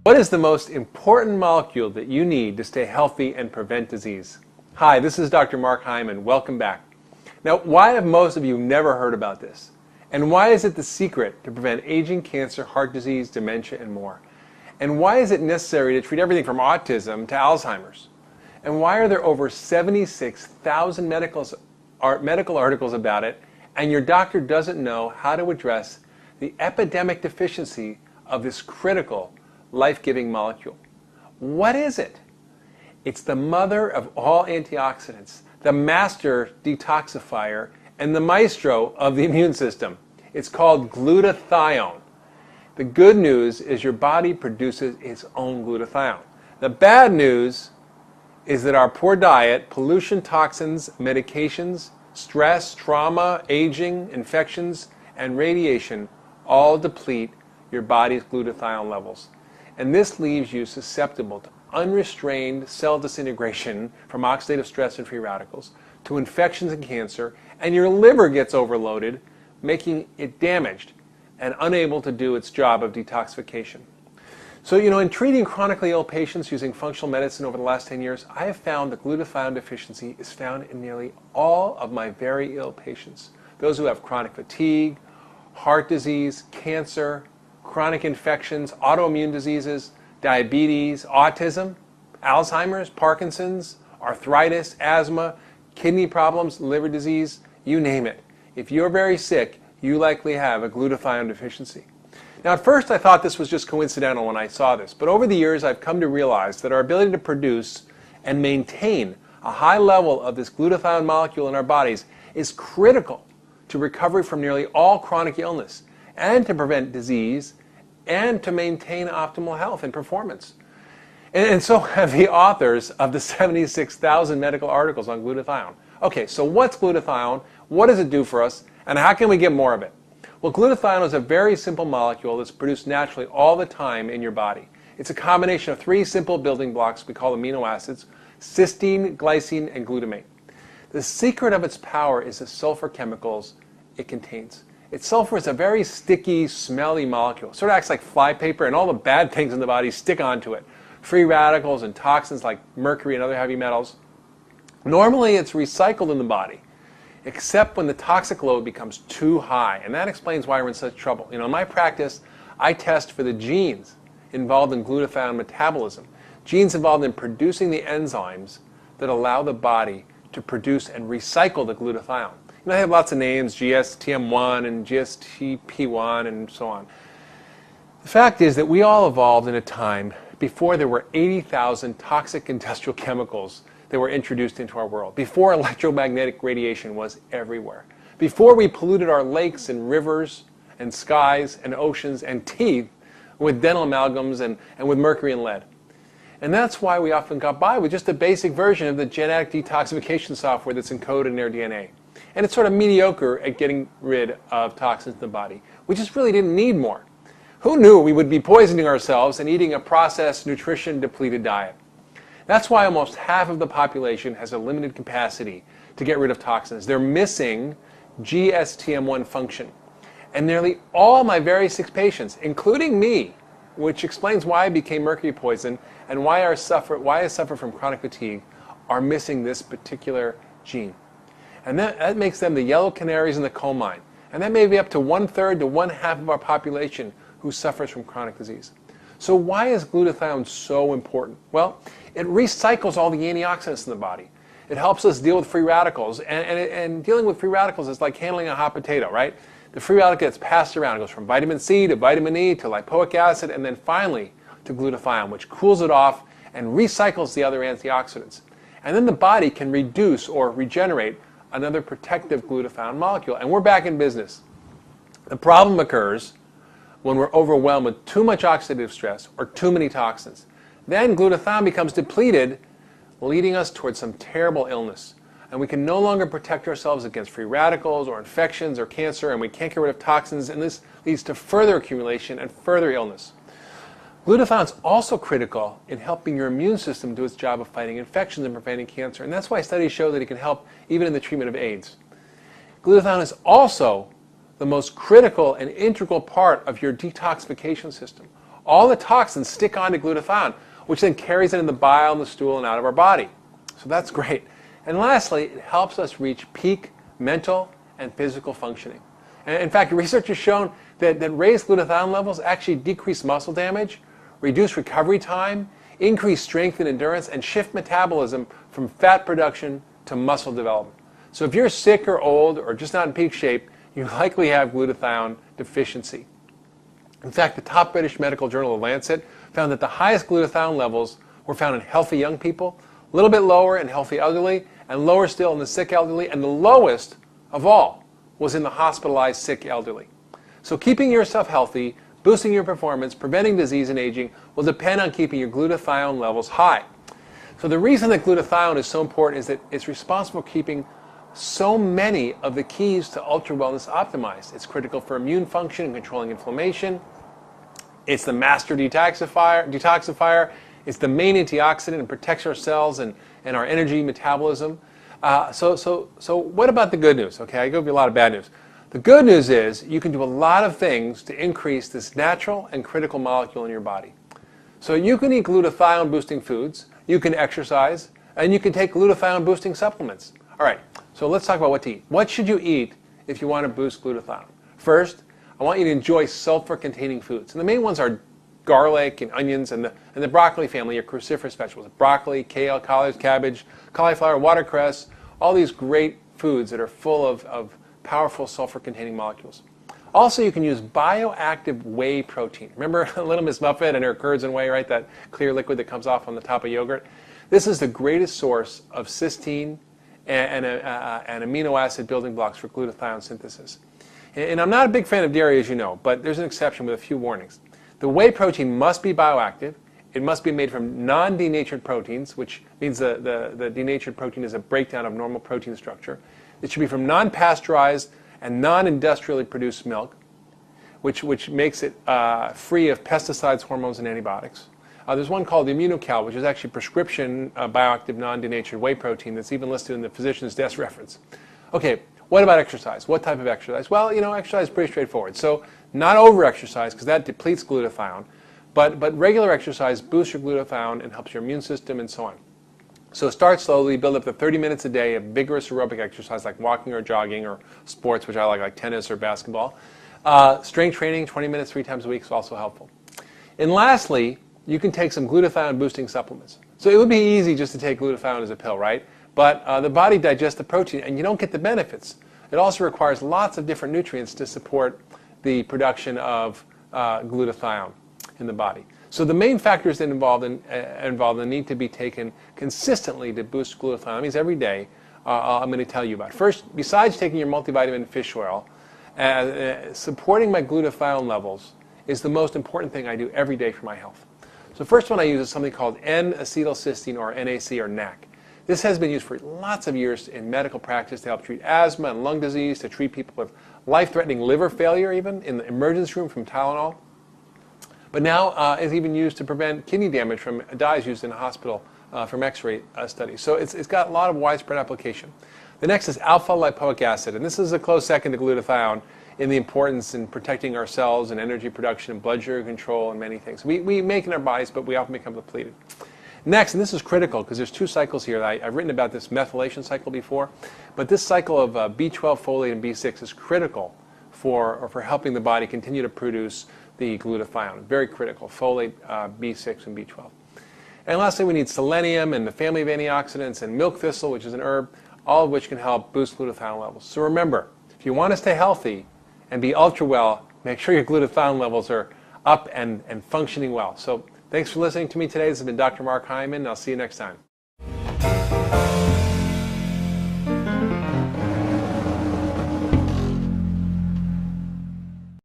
What is the most important molecule that you need to stay healthy and prevent disease? Hi, this is Dr. Mark Hyman. Welcome back. Now, why have most of you never heard about this? And why is it the secret to prevent aging, cancer, heart disease, dementia, and more? And why is it necessary to treat everything from autism to Alzheimer's? And why are there over 76,000 medical articles about it, and your doctor doesn't know how to address the epidemic deficiency of this critical, life-giving molecule? What is it? It's the mother of all antioxidants, the master detoxifier, and the maestro of the immune system. It's called glutathione. The good news is your body produces its own glutathione. The bad news is that our poor diet, pollution, toxins, medications, stress, trauma, aging, infections, and radiation all deplete your body's glutathione levels. And this leaves you susceptible to unrestrained cell disintegration from oxidative stress and free radicals, to infections and cancer, and your liver gets overloaded, making it damaged and unable to do its job of detoxification. So, in treating chronically ill patients using functional medicine over the last 10 years, I have found that glutathione deficiency is found in nearly all of my very ill patients. Those who have chronic fatigue, heart disease, cancer, chronic infections, autoimmune diseases, diabetes, autism, Alzheimer's, Parkinson's, arthritis, asthma, kidney problems, liver disease, you name it. If you're very sick, you likely have a glutathione deficiency. Now, at first I thought this was just coincidental when I saw this, but over the years I've come to realize that our ability to produce and maintain a high level of this glutathione molecule in our bodies is critical to recovery from nearly all chronic illness, and to prevent disease, and to maintain optimal health and performance. And so have the authors of the 76,000 medical articles on glutathione. Okay, so what's glutathione? What does it do for us? And how can we get more of it? Well, glutathione is a very simple molecule that's produced naturally all the time in your body. It's a combination of three simple building blocks we call amino acids: cysteine, glycine, and glutamate. The secret of its power is the sulfur chemicals it contains. Sulfur is a very sticky, smelly molecule. It sort of acts like flypaper, and all the bad things in the body stick onto it. Free radicals and toxins like mercury and other heavy metals. Normally it's recycled in the body, except when the toxic load becomes too high, and that explains why we're in such trouble. In my practice, I test for the genes involved in glutathione metabolism, genes involved in producing the enzymes that allow the body to produce and recycle the glutathione. They have lots of names, GSTM1 and GSTP1 and so on. The fact is that we all evolved in a time before there were 80,000 toxic industrial chemicals that were introduced into our world, before electromagnetic radiation was everywhere, before we polluted our lakes and rivers and skies and oceans and teeth with dental amalgams and with mercury and lead. And that's why we often got by with just a basic version of the genetic detoxification software that's encoded in their DNA. And it's sort of mediocre at getting rid of toxins in the body. We just really didn't need more. Who knew we would be poisoning ourselves and eating a processed, nutrition-depleted diet? That's why almost half of the population has a limited capacity to get rid of toxins. They're missing GSTM1 function. And nearly all my very sick patients, including me, which explains why I became mercury poisoned and why I suffer from chronic fatigue, are missing this particular gene. And that makes them the yellow canaries in the coal mine. And that may be up to 1/3 to 1/2 of our population who suffers from chronic disease. So why is glutathione so important? Well, it recycles all the antioxidants in the body. It helps us deal with free radicals. And dealing with free radicals is like handling a hot potato, right? The free radical gets passed around. It goes from vitamin C to vitamin E to lipoic acid, and then finally to glutathione, which cools it off and recycles the other antioxidants. And then the body can reduce or regenerate another protective glutathione molecule, and we're back in business. The problem occurs when we're overwhelmed with too much oxidative stress or too many toxins. Then glutathione becomes depleted, leading us towards some terrible illness. And we can no longer protect ourselves against free radicals or infections or cancer, and we can't get rid of toxins, and this leads to further accumulation and further illness. Glutathione is also critical in helping your immune system do its job of fighting infections and preventing cancer, and that's why studies show that it can help even in the treatment of AIDS. Glutathione is also the most critical and integral part of your detoxification system. all the toxins stick onto glutathione, which then carries it in the bile and the stool and out of our body. So that's great. And lastly, it helps us reach peak mental and physical functioning. And in fact, research has shown that raised glutathione levels actually decrease muscle damage, reduce recovery time, increase strength and endurance, and shift metabolism from fat production to muscle development. So if you're sick or old or just not in peak shape, you likely have glutathione deficiency. In fact, the top British medical journal, The Lancet, found that the highest glutathione levels were found in healthy young people, a little bit lower in healthy elderly, and lower still in the sick elderly, and the lowest of all was in the hospitalized sick elderly. So keeping yourself healthy, boosting your performance, preventing disease and aging will depend on keeping your glutathione levels high. So the reason that glutathione is so important is that it's responsible for keeping so many of the keys to ultra wellness optimized. It's critical for immune function and controlling inflammation. It's the master detoxifier. It's the main antioxidant and protects our cells and our energy metabolism. So what about the good news? Okay, I give you a lot of bad news. The good news is you can do a lot of things to increase this natural and critical molecule in your body. So you can eat glutathione boosting foods, you can exercise, and you can take glutathione boosting supplements. All right, so let's talk about what to eat. What should you eat if you want to boost glutathione? First, I want you to enjoy sulfur-containing foods. And the main ones are garlic and onions and the broccoli family, your cruciferous vegetables. Broccoli, kale, collards, cabbage, cauliflower, watercress, all these great foods that are full of powerful sulfur-containing molecules. Also, you can use bioactive whey protein. Remember Little Miss Muffet and her curds and whey, right? That clear liquid that comes off on the top of yogurt. This is the greatest source of cysteine and amino acid building blocks for glutathione synthesis. And I'm not a big fan of dairy, as you know, but there's an exception with a few warnings. The whey protein must be bioactive. It must be made from non-denatured proteins, which means the denatured protein is a breakdown of normal protein structure. It should be from non-pasteurized and non-industrially produced milk, which makes it free of pesticides, hormones, and antibiotics. There's one called Immunocal, which is actually prescription bioactive non-denatured whey protein that's even listed in the physician's desk reference. Okay, what about exercise? What type of exercise? Well, exercise is pretty straightforward. So not over-exercise, because that depletes glutathione, but regular exercise boosts your glutathione and helps your immune system and so on. So start slowly, build up to 30 minutes a day of vigorous aerobic exercise like walking or jogging or sports, which I like tennis or basketball. Strength training, 20 minutes 3 times a week is also helpful. And lastly, you can take some glutathione boosting supplements. So it would be easy just to take glutathione as a pill, right? But the body digests the protein and you don't get the benefits. It also requires lots of different nutrients to support the production of glutathione in the body. So the main factors that involved and need to be taken consistently to boost glutathione, that means every day, I'm going to tell you about. First, besides taking your multivitamin fish oil, supporting my glutathione levels is the most important thing I do every day for my health. So the first one I use is something called N-acetylcysteine, or NAC, or NAC. This has been used for lots of years in medical practice to help treat asthma and lung disease, to treat people with life-threatening liver failure, even in the emergency room from Tylenol. But now it's even used to prevent kidney damage from dyes used in a hospital from X-ray studies. So it's got a lot of widespread application. The next is alpha-lipoic acid, and this is a close second to glutathione in the importance in protecting our cells and energy production and blood sugar control and many things. We make in our bodies, but we often become depleted. Next, and this is critical because there's 2 cycles here. I've written about this methylation cycle before, but this cycle of B12, folate, and B6 is critical for helping the body continue to produce the glutathione. Very critical, folate, B6, and B12. And lastly, we need selenium and the family of antioxidants and milk thistle, which is an herb, all of which can help boost glutathione levels. So remember, if you want to stay healthy and be ultra well, make sure your glutathione levels are up and functioning well. So thanks for listening to me today. This has been Dr. Mark Hyman, and I'll see you next time.